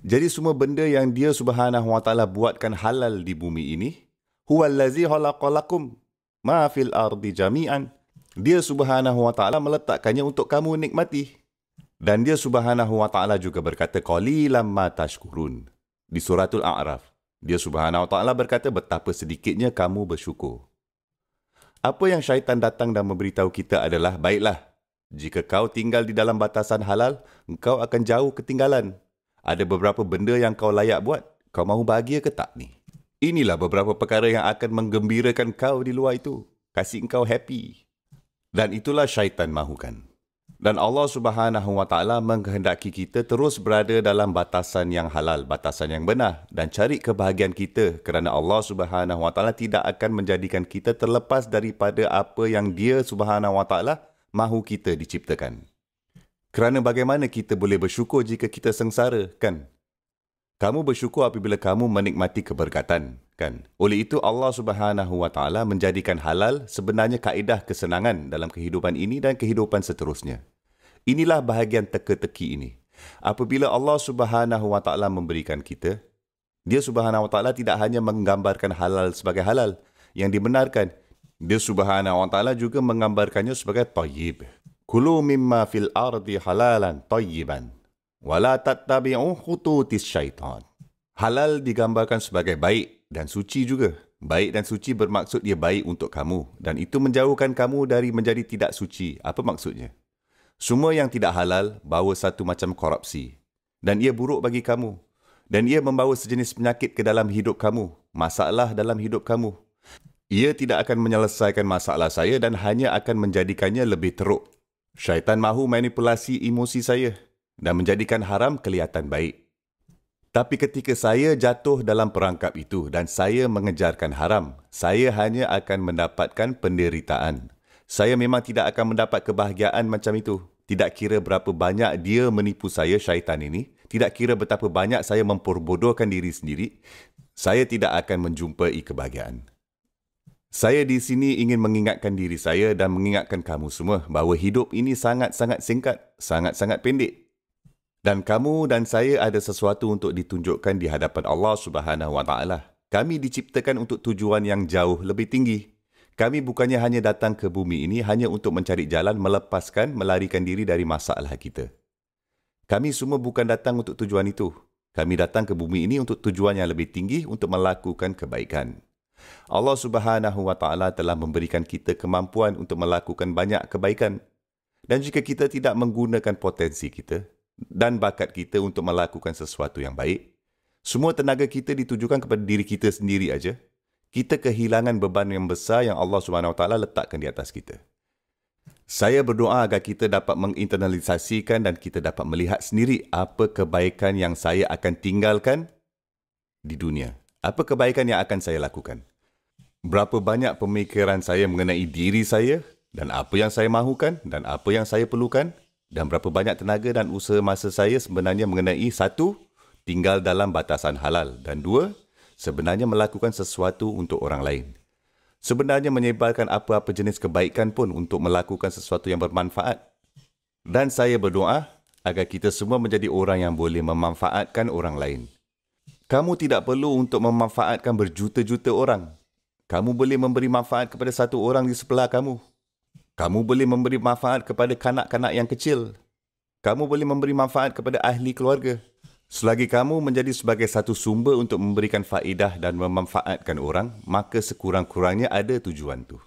Jadi semua benda yang dia Subhanahu wa taala buatkan halal di bumi ini, huwallazi khalaqalakum ma fil ardi jami'an. Dia Subhanahu wa taala meletakkannya untuk kamu nikmati. Dan dia Subhanahu wa taala juga berkata qalilan ma tashkurun. Di suratul A'raf, dia Subhanahu wa taala berkata betapa sedikitnya kamu bersyukur. Apa yang syaitan datang dan memberitahu kita adalah, baiklah, jika kau tinggal di dalam batasan halal, engkau akan jauh ketinggalan. Ada beberapa benda yang kau layak buat. Kau mahu bahagia ke tak ni? Inilah beberapa perkara yang akan menggembirakan kau di luar itu. Kasih engkau happy. Dan itulah syaitan mahukan. Dan Allah Subhanahu wa taala menghendaki kita terus berada dalam batasan yang halal, batasan yang benar, dan cari kebahagiaan kita, kerana Allah Subhanahu wa taala tidak akan menjadikan kita terlepas daripada apa yang Dia Subhanahu wa taala mahu kita diciptakan. Kerana bagaimana kita boleh bersyukur jika kita sengsara, kan? Kamu bersyukur apabila kamu menikmati keberkatan, kan? Oleh itu Allah Subhanahu wa taala menjadikan halal sebenarnya kaedah kesenangan dalam kehidupan ini dan kehidupan seterusnya. Inilah bahagian teka-teki ini. Apabila Allah Subhanahu wa taala memberikan kita, Dia Subhanahu wa taala tidak hanya menggambarkan halal sebagai halal yang dibenarkan, Dia Subhanahu wa taala juga menggambarkannya sebagai thayyib. Kulu mimma fil ardi halalan thayyiban wala tattabi'u khututis syaitan. Halal digambarkan sebagai baik dan suci juga. Baik dan suci bermaksud ia baik untuk kamu dan itu menjauhkan kamu dari menjadi tidak suci. Apa maksudnya? Semua yang tidak halal bawa satu macam korupsi dan ia buruk bagi kamu dan ia membawa sejenis penyakit ke dalam hidup kamu, masalah dalam hidup kamu. Ia tidak akan menyelesaikan masalah saya dan hanya akan menjadikannya lebih teruk. Syaitan mahu manipulasi emosi saya dan menjadikan haram kelihatan baik. Tapi ketika saya jatuh dalam perangkap itu dan saya mengejarkan haram, saya hanya akan mendapatkan penderitaan. Saya memang tidak akan mendapat kebahagiaan macam itu. Tidak kira berapa banyak dia menipu saya, syaitan ini. Tidak kira betapa banyak saya memperbodohkan diri sendiri. Saya tidak akan menjumpai kebahagiaan. Saya di sini ingin mengingatkan diri saya dan mengingatkan kamu semua bahawa hidup ini sangat-sangat singkat, sangat-sangat pendek. Dan kamu dan saya ada sesuatu untuk ditunjukkan di hadapan Allah Subhanahu wa taala. Kami diciptakan untuk tujuan yang jauh lebih tinggi. Kami bukannya hanya datang ke bumi ini hanya untuk mencari jalan melepaskan, melarikan diri dari masalah kita. Kami semua bukan datang untuk tujuan itu. Kami datang ke bumi ini untuk tujuan yang lebih tinggi, untuk melakukan kebaikan. Allah Subhanahu wa taala telah memberikan kita kemampuan untuk melakukan banyak kebaikan. Dan jika kita tidak menggunakan potensi kita dan bakat kita untuk melakukan sesuatu yang baik, semua tenaga kita ditujukan kepada diri kita sendiri aja. Kita kehilangan beban yang besar yang Allah Subhanahu wa taala letakkan di atas kita. Saya berdoa agar kita dapat menginternalisasikan dan kita dapat melihat sendiri apa kebaikan yang saya akan tinggalkan di dunia. Apa kebaikan yang akan saya lakukan. Berapa banyak pemikiran saya mengenai diri saya dan apa yang saya mahukan dan apa yang saya perlukan, dan berapa banyak tenaga dan usaha masa saya sebenarnya mengenai satu, tinggal dalam batasan halal, dan dua, sebenarnya melakukan sesuatu untuk orang lain. Sebenarnya menyebarkan apa-apa jenis kebaikan pun untuk melakukan sesuatu yang bermanfaat. Dan saya berdoa agar kita semua menjadi orang yang boleh memanfaatkan orang lain. Kamu tidak perlu untuk memanfaatkan berjuta-juta orang. Kamu boleh memberi manfaat kepada satu orang di sebelah kamu. Kamu boleh memberi manfaat kepada kanak-kanak yang kecil. Kamu boleh memberi manfaat kepada ahli keluarga. Selagi kamu menjadi sebagai satu sumber untuk memberikan faedah dan memanfaatkan orang, maka sekurang-kurangnya ada tujuan itu.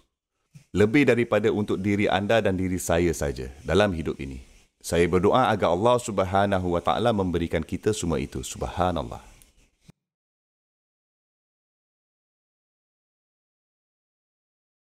Lebih daripada untuk diri anda dan diri saya saja dalam hidup ini. Saya berdoa agar Allah Subhanahu wa taala memberikan kita semua itu. Subhanallah.